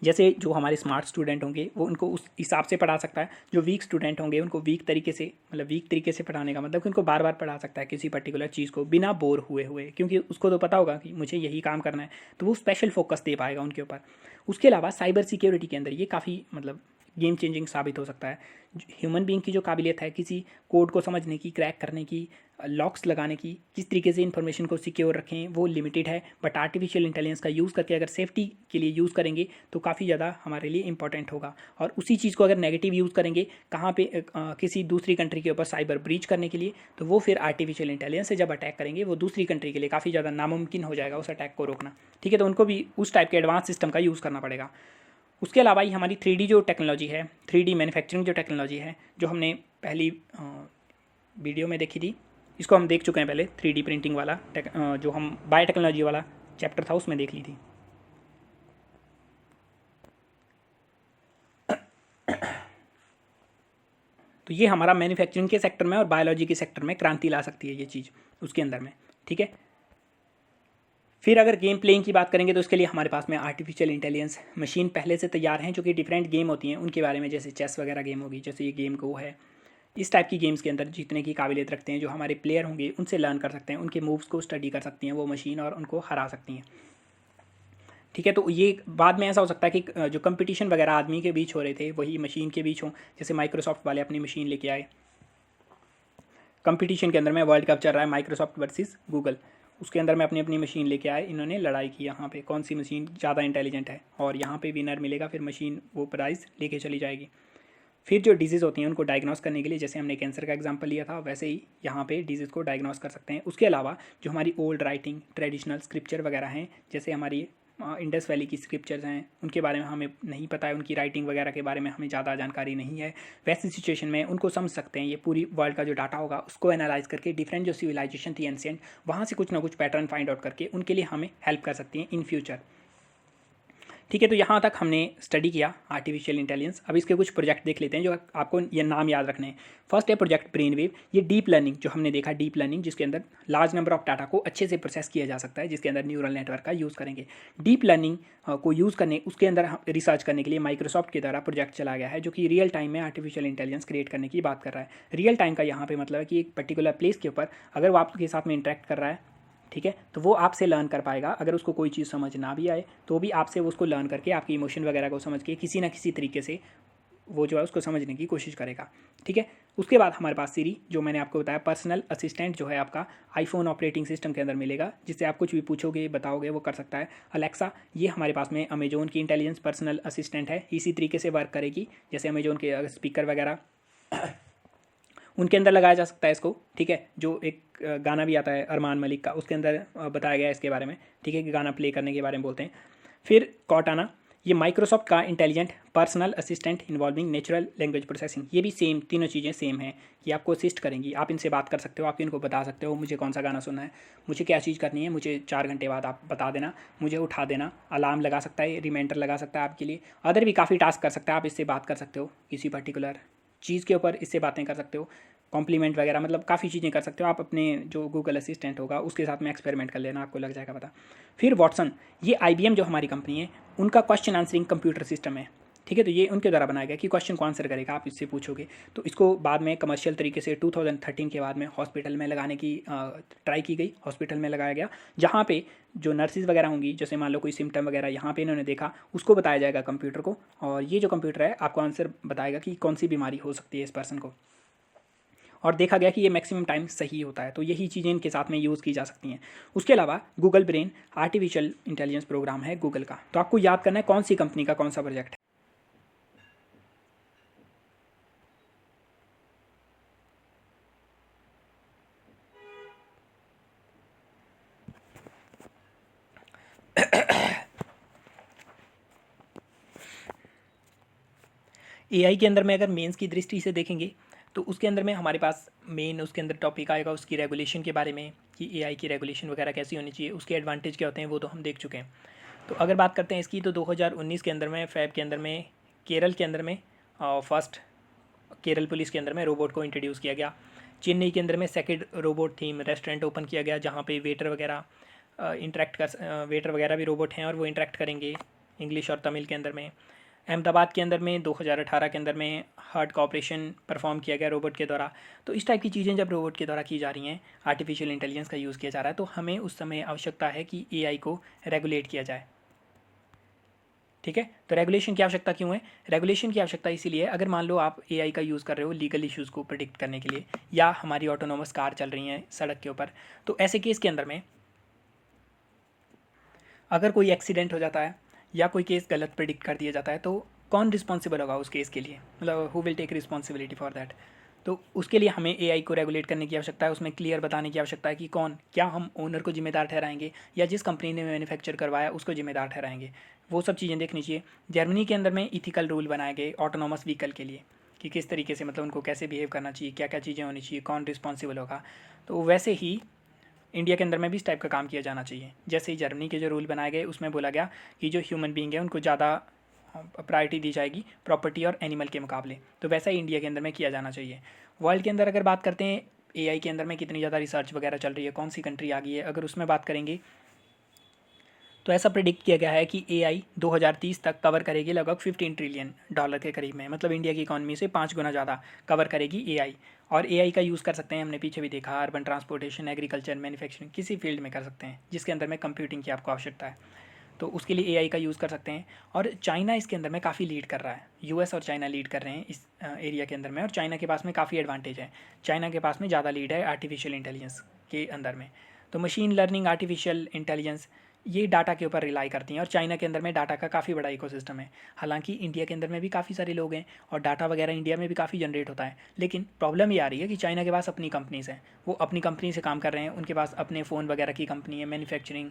जैसे जो हमारे स्मार्ट स्टूडेंट होंगे वो उनको उस हिसाब से पढ़ा सकता है, जो वीक स्टूडेंट होंगे उनको वीक तरीके से, मतलब वीक तरीके से पढ़ाने का मतलब कि उनको बार बार पढ़ा सकता है किसी पर्टिकुलर चीज़ को बिना बोर हुए, क्योंकि उसको तो पता होगा कि मुझे यही काम करना है, तो वो स्पेशल फोकस दे पाएगा उनके ऊपर। उसके अलावा साइबर सिक्योरिटी के अंदर ये काफ़ी मतलब गेम चेंजिंग साबित हो सकता है। ह्यूमन बीइंग की जो काबिलियत है किसी कोड को समझने की, क्रैक करने की, लॉक्स लगाने की, किस तरीके से इन्फॉर्मेशन को सिक्योर रखें, वो लिमिटेड है। बट आर्टिफिशियल इंटेलिजेंस का यूज़ करके अगर सेफ्टी के लिए यूज़ करेंगे तो काफ़ी ज़्यादा हमारे लिए इंपॉर्टेंट होगा। और उसी चीज़ को अगर नेगेटिव यूज़ करेंगे कहाँ पे किसी दूसरी कंट्री के ऊपर साइबर ब्रीच करने के लिए, तो वो फिर आर्टिफिशियल इंटेलिजेंस से जब अटैक करेंगे वो दूसरी कंट्री के लिए काफ़ी ज़्यादा नामुमकिन हो जाएगा उस अटैक को रोकना। ठीक है, तो उनको भी उस टाइप के एडवांस सिस्टम का यूज़ करना पड़ेगा। उसके अलावा ही हमारी 3D जो टेक्नोलॉजी है, 3D मैन्युफैक्चरिंग जो टेक्नोलॉजी है, जो हमने पहली वीडियो में देखी थी, इसको हम देख चुके हैं पहले। 3D प्रिंटिंग वाला जो हम बायोटेक्नोलॉजी वाला चैप्टर था उसमें देख ली थी। तो ये हमारा मैन्युफैक्चरिंग के सेक्टर में और बायोलॉजी के सेक्टर में क्रांति ला सकती है ये चीज़ उसके अंदर में, ठीक है। फिर अगर गेम प्लेइंग की बात करेंगे तो उसके लिए हमारे पास में आर्टिफिशियल इंटेलिजेंस मशीन पहले से तैयार हैं, जो कि डिफरेंट गेम होती हैं उनके बारे में, जैसे चेस वगैरह गेम होगी, जैसे ये गेम गो है, इस टाइप की गेम्स के अंदर जीतने की काबिलियत रखते हैं जो हमारे प्लेयर होंगे उनसे लर्न कर सकते हैं, उनके मूव्स को स्टडी कर सकती हैं वो मशीन और उनको हरा सकती हैं, ठीक है। तो ये बाद में ऐसा हो सकता है कि जो कंपटीशन वगैरह आदमी के बीच हो रहे थे वही मशीन के बीच हों, जैसे माइक्रोसॉफ्ट वाले अपनी मशीन लेके आए कंपटीशन के अंदर में, वर्ल्ड कप चल रहा है माइक्रोसॉफ्ट वर्सेस गूगल, उसके अंदर में अपनी अपनी मशीन लेके आए, इन्होंने लड़ाई की यहाँ पे कौन सी मशीन ज़्यादा इंटेलिजेंट है, और यहाँ पे विनर मिलेगा, फिर मशीन वो प्राइज़ लेके चली जाएगी। फिर जो डिजीज़ होती हैं उनको डायग्नोस करने के लिए, जैसे हमने कैंसर का एग्जांपल लिया था वैसे ही यहाँ पे डिजीज़ को डायग्नोस कर सकते हैं। उसके अलावा जो हमारी ओल्ड राइटिंग ट्रेडिशनल स्क्रिप्चर वगैरह हैं, जैसे हमारी इंडस वैली की स्क्रिप्चर्स हैं, उनके बारे में हमें नहीं पता है, उनकी राइटिंग वगैरह के बारे में हमें ज़्यादा जानकारी नहीं है, वैसी सिचुएशन में उनको समझ सकते हैं। ये पूरी वर्ल्ड का जो डाटा होगा उसको एनालाइज करके डिफरेंट जो सिविलाइजेशन थी एंशिएंट, वहाँ से कुछ ना कुछ पैटर्न फाइंड आउट करके उनके लिए हमें हेल्प कर सकती हैं इन फ्यूचर, ठीक है। तो यहाँ तक हमने स्टडी किया आर्टिफिशियल इंटेलिजेंस। अब इसके कुछ प्रोजेक्ट देख लेते हैं जो आपको ये नाम याद रखने हैं। फर्स्ट है प्रोजेक्ट ब्रेन वेव। ये डीप लर्निंग जो हमने देखा, डीप लर्निंग जिसके अंदर लार्ज नंबर ऑफ डाटा को अच्छे से प्रोसेस किया जा सकता है, जिसके अंदर न्यूरल नेटवर्क का यूज़ करेंगे। डीप लर्निंग को यूज़ करने, उसके अंदर रिसर्च करने के लिए माइक्रोसॉफ्ट के द्वारा प्रोजेक्ट चला गया है जो कि रियल टाइम में आर्टिफिशियल इंटेलिजेंस क्रिएट करने की बात कर रहा है। रियल टाइम का यहाँ पे मतलब है कि एक पर्टिकुलर प्लेस के ऊपर अगर वो आपके साथ में इंटरेक्ट कर रहा है, ठीक है, तो वो आपसे लर्न कर पाएगा। अगर उसको कोई चीज़ समझ ना भी आए तो भी आपसे वो उसको लर्न करके आपकी इमोशन वगैरह को समझ के किसी ना किसी तरीके से वो जो है उसको समझने की कोशिश करेगा, ठीक है। उसके बाद हमारे पास सीरी, जो मैंने आपको बताया पर्सनल असिस्टेंट, जो है आपका आईफोन ऑपरेटिंग सिस्टम के अंदर मिलेगा, जिससे आप कुछ भी पूछोगे बताओगे वो कर सकता है। अलेक्सा, ये हमारे पास में अमेजोन की इंटेलिजेंस पर्सनल असिस्टेंट है, इसी तरीके से वर्क करेगी जैसे अमेजोन के स्पीकर वगैरह उनके अंदर लगाया जा सकता है इसको, ठीक है। जो एक गाना भी आता है अरमान मलिक का, उसके अंदर बताया गया है इसके बारे में, ठीक है, कि गाना प्ले करने के बारे में बोलते हैं। फिर कॉर्टाना, ये माइक्रोसॉफ्ट का intelligent personal assistant involving natural language processing. ये भी सेम, तीनों चीज़ें सेम हैं कि आपको असिस्ट करेंगी, आप इनसे बात कर सकते हो, आप इनको बता सकते हो मुझे कौन सा गाना सुनना है, मुझे क्या चीज़ करनी है, मुझे 4 घंटे बाद आप बता देना, मुझे उठा देना, अलार्म लगा सकता है, रिमाइंडर लगा सकता है आपके लिए, अदर भी काफ़ी टास्क कर सकता है। आप इससे बात कर सकते हो किसी पर्टिकुलर चीज़ के ऊपर, इससे बातें कर सकते हो, कॉम्प्लीमेंट वगैरह, मतलब काफ़ी चीज़ें कर सकते हो आप। अपने जो गूगल असिस्टेंट होगा उसके साथ में एक्सपेरिमेंट कर लेना, आपको लग जाएगा पता। फिर वॉटसन, ये आईबीएम जो हमारी कंपनी है उनका क्वेश्चन आंसरिंग कंप्यूटर सिस्टम है, ठीक है। तो ये उनके द्वारा बनाया गया कि क्वेश्चन को आंसर करेगा, आप इससे पूछोगे। तो इसको बाद में कमर्शियल तरीके से 2013 के बाद में हॉस्पिटल में लगाने की ट्राई की गई, हॉस्पिटल में लगाया गया, जहाँ पे जो नर्सिस वगैरह होंगी, जैसे मान लो कोई सिम्टम वगैरह यहाँ पे इन्होंने देखा, उसको बताया जाएगा कंप्यूटर को, और ये जो कंप्यूटर है आपको आंसर बताएगा कि कौन सी बीमारी हो सकती है इस पर्सन को, और देखा गया कि ये मैक्सिमम टाइम सही होता है। तो यही चीज़ें इनके साथ में यूज़ की जा सकती हैं। उसके अलावा Google brain artificial intelligence programme है गूगल का, तो आपको याद करना है कौन सी कंपनी का कौन सा प्रोजेक्ट है। एआई के अंदर में अगर मेंस की दृष्टि से देखेंगे तो उसके अंदर में हमारे पास मेन उसके अंदर टॉपिक आएगा उसकी रेगुलेशन के बारे में, कि एआई की रेगुलेशन वगैरह कैसी होनी चाहिए, उसके एडवांटेज क्या होते हैं वो तो हम देख चुके हैं। तो अगर बात करते हैं इसकी, तो 2019 के अंदर में फैब के अंदर में केरल के अंदर में फर्स्ट केरल पुलिस के अंदर में रोबोट को इंट्रोड्यूस किया गया। चेन्नई के अंदर में second robot theme restaurant open किया गया, जहाँ पे वेटर वगैरह वेटर वगैरह भी रोबोट हैं और वो इंटरेक्ट करेंगे इंग्लिश और तमिल के अंदर में। अहमदाबाद के अंदर में 2018 के अंदर में हार्ट का ऑपरेशन परफॉर्म किया गया रोबोट के द्वारा। तो इस टाइप की चीज़ें जब रोबोट के द्वारा की जा रही हैं, आर्टिफिशियल इंटेलिजेंस का यूज़ किया जा रहा है, तो हमें उस समय आवश्यकता है कि एआई को रेगुलेट किया जाए, ठीक है। तो रेगुलेशन की आवश्यकता क्यों है? रेगुलेशन की आवश्यकता इसीलिए है, अगर मान लो आप एआई का यूज़ कर रहे हो लीगल इश्यूज़ को प्रिडिक्ट करने के लिए, या हमारी ऑटोनोमस कार चल रही हैं सड़क के ऊपर, तो ऐसे केस के अंदर में अगर कोई एक्सीडेंट हो जाता है या कोई केस गलत प्रिडिक्ट कर दिया जाता है, तो कौन रिस्पॉन्सिबल होगा उस केस के लिए, मतलब who will take responsibility for that. तो उसके लिए हमें एआई को रेगुलेट करने की आवश्यकता है, उसमें क्लियर बताने की आवश्यकता है कि कौन, क्या हम ओनर को जिम्मेदार ठहराएंगे या जिस कंपनी ने मैन्युफैक्चर करवाया उसको जिम्मेदार ठहराएंगे, वो सब चीज़ें देखनी चाहिए। जर्मनी के अंदर में इथिकल रूल बनाए गए ऑटोनॉमस व्हीकल के लिए, कि किस तरीके से मतलब उनको कैसे बिहेव करना चाहिए, क्या क्या चीज़ें होनी चाहिए, कौन रिस्पॉन्सिबल होगा। तो वैसे ही इंडिया के अंदर में भी इस टाइप का काम किया जाना चाहिए। जैसे ही जर्मनी के जो रूल बनाए गए उसमें बोला गया कि जो ह्यूमन बींग है उनको ज़्यादा प्रायोरिटी दी जाएगी प्रॉपर्टी और एनिमल के मुकाबले, तो वैसा ही इंडिया के अंदर में किया जाना चाहिए। वर्ल्ड के अंदर अगर बात करते हैं एआई के अंदर में कितनी ज़्यादा रिसर्च वगैरह चल रही है, कौन सी कंट्री आ गई है, अगर उसमें बात करेंगे तो ऐसा प्रिडिक्ट किया गया है कि एआई 2030 तक कवर करेगी लगभग $15 ट्रिलियन के करीब में, मतलब इंडिया की इकॉनमी से 5 गुना ज़्यादा कवर करेगी एआई। और एआई का यूज़ कर सकते हैं, हमने पीछे भी देखा, अर्बन ट्रांसपोर्टेशन, एग्रीकल्चर, मैन्युफैक्चरिंग, किसी फील्ड में कर सकते हैं जिसके अंदर में कंप्यूटिंग की आपको आवश्यकता है, तो उसके लिए एआई का यूज़ कर सकते हैं। और चाइना इसके अंदर में काफ़ी लीड कर रहा है, यूएस और चाइना लीड कर रहे हैं इस एरिया के अंदर में, और चाइना के पास में काफ़ी एडवांटेज है, चाइना के पास में ज़्यादा लीड है आर्टिफिशियल इंटेलिजेंस के अंदर में। तो मशीन लर्निंग, आर्टिफिशियल इंटेलिजेंस, ये डाटा के ऊपर रिलाई करती हैं, और चाइना के अंदर में डाटा का काफ़ी बड़ा इकोसिस्टम है। हालांकि इंडिया के अंदर में भी काफ़ी सारे लोग हैं और डाटा वगैरह इंडिया में भी काफ़ी जनरेट होता है, लेकिन प्रॉब्लम ये आ रही है कि चाइना के पास अपनी कंपनीज़ हैं, वो अपनी कंपनी से काम कर रहे हैं, उनके पास अपने फ़ोन वगैरह की कंपनी है, मैन्युफैक्चरिंग,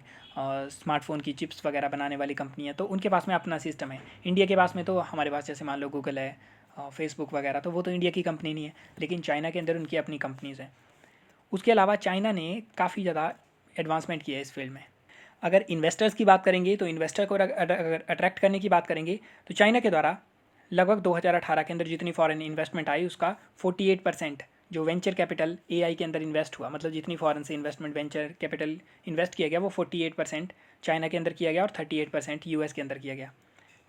स्मार्टफोन की चिप्स वगैरह बनाने वाली कंपनी है, तो उनके पास में अपना सिस्टम है। इंडिया के पास में तो हमारे पास जैसे मान लो गूगल है, फेसबुक वगैरह, तो वो तो इंडिया की कंपनी नहीं है, लेकिन चाइना के अंदर उनकी अपनी कंपनीज़ हैं। उसके अलावा चाइना ने काफ़ी ज़्यादा एडवांसमेंट किया है इस फील्ड में। अगर इन्वेस्टर्स की बात करेंगे तो इन्वेस्टर को अगर अट्रैक्ट करने की बात करेंगे तो चाइना के द्वारा लगभग 2018 के अंदर जितनी फॉरेन इन्वेस्टमेंट आई उसका 48% जो वेंचर कैपिटल एआई के अंदर इन्वेस्ट हुआ, मतलब जितनी फॉरेन से इन्वेस्टमेंट वेंचर कैपिटल इन्वेस्ट किया गया वो 48% चाइना के अंदर किया गया और 38% यूएस के अंदर किया गया।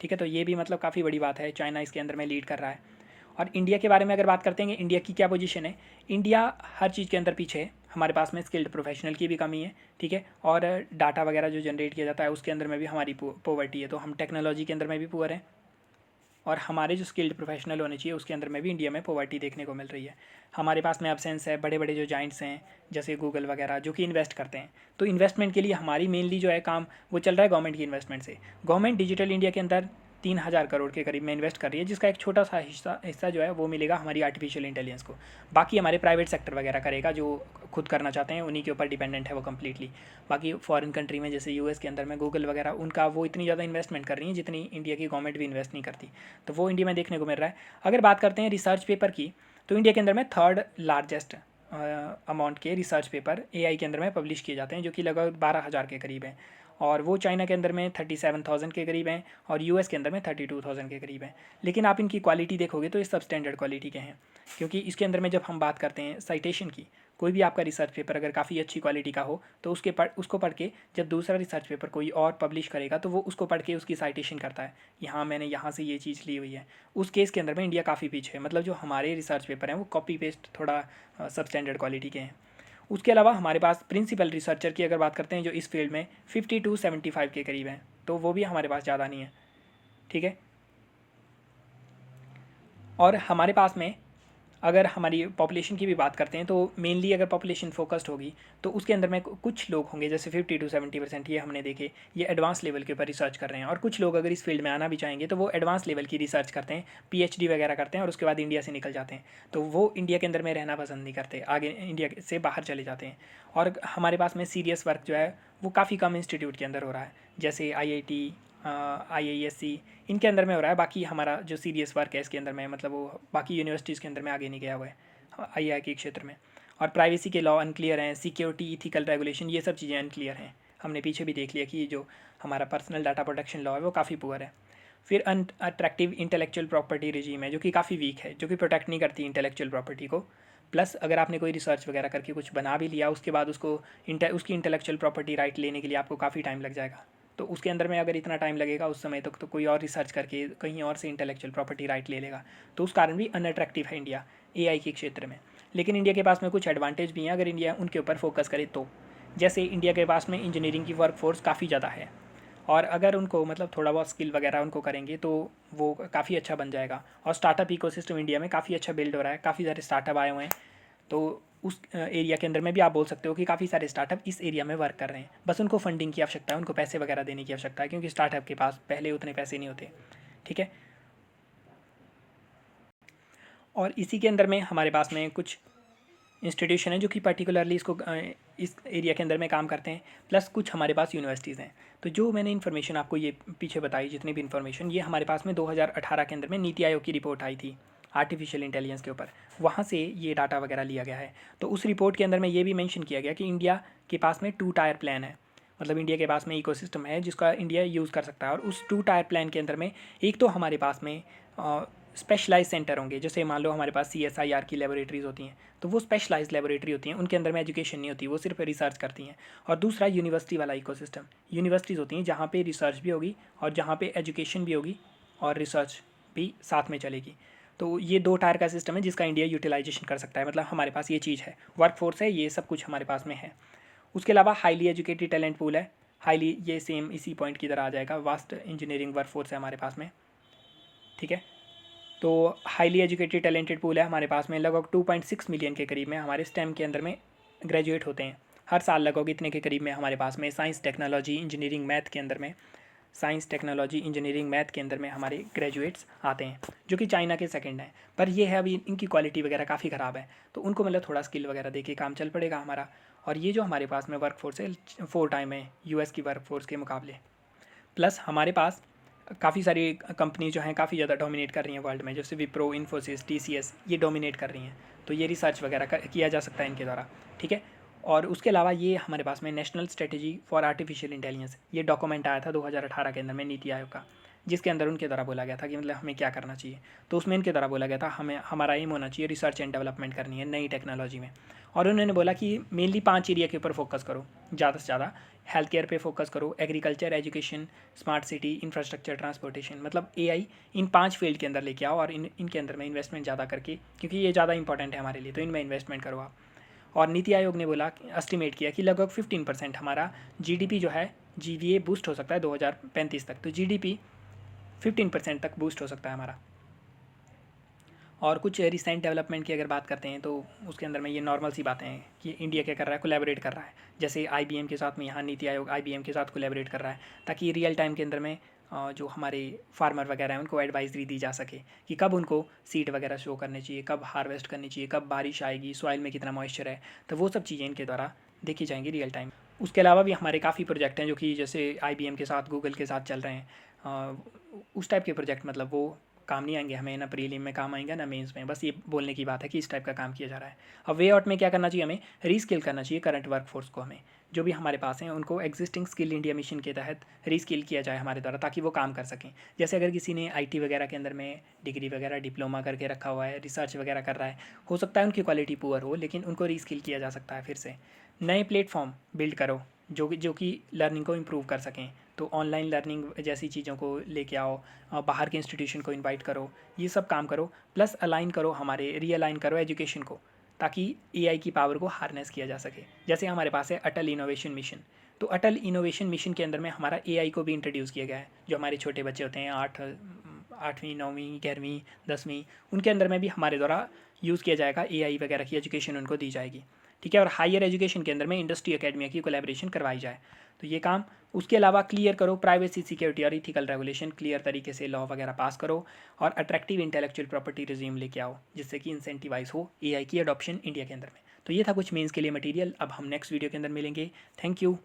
ठीक है, तो ये भी मतलब काफ़ी बड़ी बात है, चाइना इसके अंदर में लीड कर रहा है। और इंडिया के बारे में अगर बात करते हैं इंडिया की क्या पोजीशन है, इंडिया हर चीज़ के अंदर पीछे है, हमारे पास में स्किल्ड प्रोफेशनल की भी कमी है, ठीक है, और डाटा वगैरह जो जनरेट किया जाता है उसके अंदर में भी हमारी पॉवर्टी है, तो हम टेक्नोलॉजी के अंदर में भी पुअर हैं, और हमारे जो स्किल्ड प्रोफेशनल होने चाहिए उसके अंदर में भी इंडिया में पॉवर्टी देखने को मिल रही है। हमारे पास में एब्सेंस है, बड़े बड़े जो जाइंट्स हैं जैसे गूगल वगैरह जो कि इन्वेस्ट करते हैं, तो इन्वेस्टमेंट के लिए हमारी मेनली जो है काम वो चल रहा है गवर्नमेंट की इन्वेस्टमेंट से। गवर्नमेंट डिजिटल इंडिया के अंदर 3,000 करोड़ के करीब में इन्वेस्ट कर रही है, जिसका एक छोटा सा हिस्सा जो है वो मिलेगा हमारी आर्टिफिशियल इंटेलिजेंस को, बाकी हमारे प्राइवेट सेक्टर वगैरह करेगा, जो खुद करना चाहते हैं उन्हीं के ऊपर डिपेंडेंट है वो कम्प्लीटली। बाकी फॉरेन कंट्री में जैसे यूएस के अंदर में गूगल वगैरह उनका वो इतनी ज़्यादा इन्वेस्टमेंट कर रही है जितनी इंडिया की गवर्नमेंट भी इन्वेस्ट नहीं करती, तो वो इंडिया में देखने को मिल रहा है। अगर बात करते हैं रिसर्च पेपर की तो इंडिया के अंदर में 3rd लार्जेस्ट अमाउंट के रिसर्च पेपर एआई के अंदर में पब्लिश किए जाते हैं, जो कि लगभग 12,000 के करीब हैं, और वो चाइना के अंदर में 37,000 के करीब हैं और यूएस के अंदर में 32,000 के करीब हैं। लेकिन आप इनकी क्वालिटी देखोगे तो ये सब स्टैंडर्ड क्वालिटी के हैं, क्योंकि इसके अंदर में जब हम बात करते हैं साइटेशन की, कोई भी आपका रिसर्च पेपर अगर काफ़ी अच्छी क्वालिटी का हो तो उसको पढ़ के जब दूसरा रिसर्च पेपर कोई और पब्लिश करेगा तो वो उसको पढ़ के उसकी साइटेशन करता है, यहाँ मैंने यहाँ से ये चीज़ ली हुई है। उस केस के अंदर में इंडिया काफ़ी पीछे है, मतलब जो हमारे रिसर्च पेपर हैं वो कॉपी पेस्ट थोड़ा सब स्टैंडर्ड क्वालिटी के हैं। उसके अलावा हमारे पास प्रिंसिपल रिसर्चर की अगर बात करते हैं जो इस फील्ड में 50 to 75 के करीब हैं, तो वो भी हमारे पास ज़्यादा नहीं है, ठीक है। और हमारे पास में अगर हमारी पॉपुलेशन की भी बात करते हैं तो मेनली अगर पॉपुलेशन फोकस्ड होगी तो उसके अंदर में कुछ लोग होंगे जैसे 50 to 70%, ये हमने देखे, ये एडवांस लेवल के ऊपर रिसर्च कर रहे हैं, और कुछ लोग अगर इस फील्ड में आना भी चाहेंगे तो वो एडवांस लेवल की रिसर्च करते हैं, पीएचडी वगैरह करते हैं और उसके बाद इंडिया से निकल जाते हैं, तो वो इंडिया के अंदर में रहना पसंद नहीं करते, आगे इंडिया से बाहर चले जाते हैं। और हमारे पास में सीरियस वर्क जो है वो काफ़ी कम इंस्टीट्यूट के अंदर हो रहा है, जैसे IIT, IISc इनके अंदर में हो रहा है, बाकी हमारा जो सीरियस वर्क है इसके अंदर में मतलब वो बाकी यूनिवर्सिटीज़ के अंदर में आगे नहीं गया हुआ है AI के क्षेत्र में। और प्राइवेसी के लॉ अनक्लियर हैं, सिक्योरिटी, इथिकल रेगुलेशन, ये सब चीज़ें अनक्लियर हैं, हमने पीछे भी देख लिया कि ये जो हमारा पर्सनल डाटा प्रोटेक्शन लॉ है वो काफ़ी पुअर है। फिर अनअट्रैक्टिव इंटेलेक्चुअल प्रॉपर्टी रिजीम है जो कि काफ़ी वीक है, जो कि प्रोटेक्ट नहीं करती इंटेलेक्चुअल प्रॉपर्टी को। प्लस अगर आपने कोई रिसर्च वगैरह करके कुछ बना भी लिया उसके बाद उसकी इंटेलेक्चुअल प्रॉपर्टी राइट लेने के लिए आपको काफ़ी टाइम लग जाएगा, तो उसके अंदर में अगर इतना टाइम लगेगा उस समय तक तो कोई और रिसर्च करके कहीं और से इंटेलेक्चुअल प्रॉपर्टी राइट ले लेगा, तो उस कारण भी अनअट्रैक्टिव है इंडिया AI के क्षेत्र में। लेकिन इंडिया के पास में कुछ एडवांटेज भी हैं अगर इंडिया उनके ऊपर फोकस करे तो, जैसे इंडिया के पास में इंजीनियरिंग की वर्कफोर्स काफ़ी ज़्यादा है, और अगर उनको मतलब थोड़ा बहुत स्किल वगैरह उनको करेंगे तो वो काफ़ी अच्छा बन जाएगा। और स्टार्टअप इकोसिस्टम इंडिया में काफ़ी अच्छा बिल्ड हो रहा है, काफ़ी सारे स्टार्टअप आए हुए हैं, तो उस एरिया के अंदर में भी आप बोल सकते हो कि काफ़ी सारे स्टार्टअप इस एरिया में वर्क कर रहे हैं, बस उनको फंडिंग की आवश्यकता है, उनको पैसे वगैरह देने की आवश्यकता है, क्योंकि स्टार्टअप के पास पहले उतने पैसे नहीं होते, ठीक है। और इसी के अंदर में हमारे पास में कुछ इंस्टीट्यूशन है जो कि पर्टिकुलरली इस एरिया के अंदर में काम करते हैं, प्लस कुछ हमारे पास यूनिवर्सिटीज़ हैं। तो जो मैंने इन्फॉर्मेशन आपको ये पीछे बताई, जितनी भी इन्फॉर्मेशन, ये हमारे पास में 2018 के अंदर में नीति आयोग की रिपोर्ट आई थी, आर्टिफिशियल इंटेलिजेंस के ऊपर, वहाँ से ये डाटा वगैरह लिया गया है। तो उस रिपोर्ट के अंदर में ये भी मेंशन किया गया कि इंडिया के पास में 2 टायर प्लान है, मतलब इंडिया के पास में इकोसिस्टम है जिसका इंडिया यूज़ कर सकता है। और उस 2 टायर प्लान के अंदर में एक तो हमारे पास में स्पेशलाइज सेंटर होंगे, जैसे मान लो हमारे पास CSIR की लेबोरेटरीज़ होती हैं, तो वो स्पेशलाइज लेबोरेटरी होती हैं, उनके अंदर में एजुकेशन नहीं होती, वो सिर्फ रिसर्च करती हैं। और दूसरा यूनिवर्सिटी वाला इकोसिस्टम, यूनिवर्सिटीज़ होती हैं जहाँ पे रिसर्च भी होगी और जहाँ पे एजुकेशन भी होगी और रिसर्च भी साथ में चलेगी। तो ये 2 टायर का सिस्टम है जिसका इंडिया यूटिलाइजेशन कर सकता है, मतलब हमारे पास ये चीज़ है, वर्क फोर्स है, ये सब कुछ हमारे पास में है। उसके अलावा हाईली एजुकेटेड टैलेंट पूल है, हाईली ये सेम इसी पॉइंट की तरह आ जाएगा, वास्ट इंजीनियरिंग वर्क फोर्स है हमारे पास में, ठीक है। तो हाईली एजुकेटेड टैलेंटेड पूल है हमारे पास में, लगभग 2.6 मिलियन के करीब में हमारे स्टेम के अंदर में ग्रेजुएट होते हैं हर साल, लगभग इतने के करीब में हमारे पास में साइंस टेक्नोलॉजी इंजीनियरिंग मैथ के अंदर में, साइंस टेक्नोलॉजी इंजीनियरिंग मैथ के अंदर में हमारे ग्रेजुएट्स आते हैं, जो कि चाइना के सेकंड हैं। पर ये है अभी इनकी क्वालिटी वगैरह काफ़ी ख़राब है, तो उनको मतलब थोड़ा स्किल वगैरह दे के काम चल पड़ेगा हमारा। और ये जो हमारे पास में वर्क फोर्स है 4 टाइम है US की वर्क फोर्स के मुकाबले। प्लस हमारे पास काफ़ी सारी कंपनी जो हैं काफ़ी ज़्यादा डोमिनेट कर रही हैं वर्ल्ड में, जैसे विप्रो, इन्फोसिस, TCS, ये डोमिनेट कर रही हैं। तो ये रिसर्च वगैरह किया जा सकता है इनके द्वारा, ठीक है। और उसके अलावा ये हमारे पास में national strategy for artificial intelligence, ये डॉक्यूमेंट आया था 2018 के अंदर में नीति आयोग का, जिसके अंदर उनके द्वारा बोला गया था कि मतलब हमें क्या करना चाहिए। तो उसमें इनके द्वारा बोला गया था हमें हमारा एम होना चाहिए रिसर्च एंड डेवलपमेंट करनी है नई टेक्नोलॉजी में। और उन्होंने बोला कि मेनली 5 एरिया के ऊपर फोकस करो ज़्यादा से ज़्यादा, हेल्थ केयर पे फोकस करो, agriculture, education, smart city, infrastructure, transportation, मतलब AI इन 5 फील्ड के अंदर लेके आओ और इनके अंदर में इन्वेस्टमेंट ज़्यादा करके, क्योंकि ये ज़्यादा इंपॉर्टेंट है हमारे लिए, तो इनमें इन्वेस्टमेंट करो आप। और नीति आयोग ने बोला, एस्टिमेट किया कि लगभग 15% हमारा GDP जो है GVA बूस्ट हो सकता है 2035 तक, तो GDP 15% तक बूस्ट हो सकता है हमारा। और कुछ रिसेंट डेवलपमेंट की अगर बात करते हैं तो उसके अंदर में ये नॉर्मल सी बातें हैं कि इंडिया क्या कर रहा है, कोलैबोरेट कर रहा है, जैसे IBM के साथ में यहाँ नीति आयोग IBM के साथ कोलैबोरेट कर रहा है, ताकि रियल टाइम के अंदर में जो हमारे फार्मर वगैरह हैं उनको एडवाइजरी दी जा सके कि कब उनको सीड वगैरह शो करनी चाहिए, कब हार्वेस्ट करनी चाहिए, कब बारिश आएगी, सॉइल में कितना मॉइस्चर है, तो वो सब चीज़ें इनके द्वारा देखी जाएंगी रियल टाइम। उसके अलावा भी हमारे काफ़ी प्रोजेक्ट हैं जो कि जैसे IBM के साथ, गूगल के साथ चल रहे हैं, उस टाइप के प्रोजेक्ट, मतलब वो काम नहीं आएंगे हमें, ना प्रीलिम में काम आएंगे ना मेंस में, बस ये बोलने की बात है कि इस टाइप का काम किया जा रहा है। अब वे आउट में क्या करना चाहिए, हमें रीस्किल करना चाहिए करंट वर्कफोर्स को, हमें जो भी हमारे पास हैं उनको एग्जिस्टिंग स्किल इंडिया मिशन के तहत रीस्किल किया जाए हमारे द्वारा, ताकि वो काम कर सकें। जैसे अगर किसी ने IT वगैरह के अंदर में डिग्री वगैरह डिप्लोमा करके रखा हुआ है, रिसर्च वगैरह कर रहा है, हो सकता है उनकी क्वालिटी पुअर हो, लेकिन उनको रीस्किल किया जा सकता है फिर से। नए प्लेटफॉर्म बिल्ड करो जो कि लर्निंग को इम्प्रूव कर सकें, तो ऑनलाइन लर्निंग जैसी चीज़ों को लेके आओ, बाहर के इंस्टीट्यूशन को इनवाइट करो, ये सब काम करो। प्लस अलाइन करो, हमारे रीअलाइन करो एजुकेशन को, ताकि AI की पावर को हार्नेस किया जा सके। जैसे हमारे पास है अटल इनोवेशन मिशन, तो अटल इनोवेशन मिशन के अंदर में हमारा AI को भी इंट्रोड्यूस किया गया है। जो हमारे छोटे बच्चे होते हैं 8वीं 9वीं 11वीं 10वीं, उनके अंदर में भी हमारे द्वारा यूज़ किया जाएगा, AI वगैरह की एजुकेशन उनको दी जाएगी, ठीक है। और हायर एजुकेशन के अंदर में इंडस्ट्री अकेडमिया की कोलैबोरेशन करवाई जाए, तो ये काम। उसके अलावा क्लियर करो प्राइवेसी, सिक्योरिटी और इथिकल रेगुलेशन, क्लियर तरीके से लॉ वगैरह पास करो और अट्रैक्टिव इंटेलेक्चुअल प्रॉपर्टी रिजीम लेके आओ, जिससे कि इंसेंटिवाइज हो AI की अडॉप्शन इंडिया के अंदर में। तो ये था कुछ मेंस के लिए मटेरियल। अब हम नेक्स्ट वीडियो के अंदर मिलेंगे। Thank you.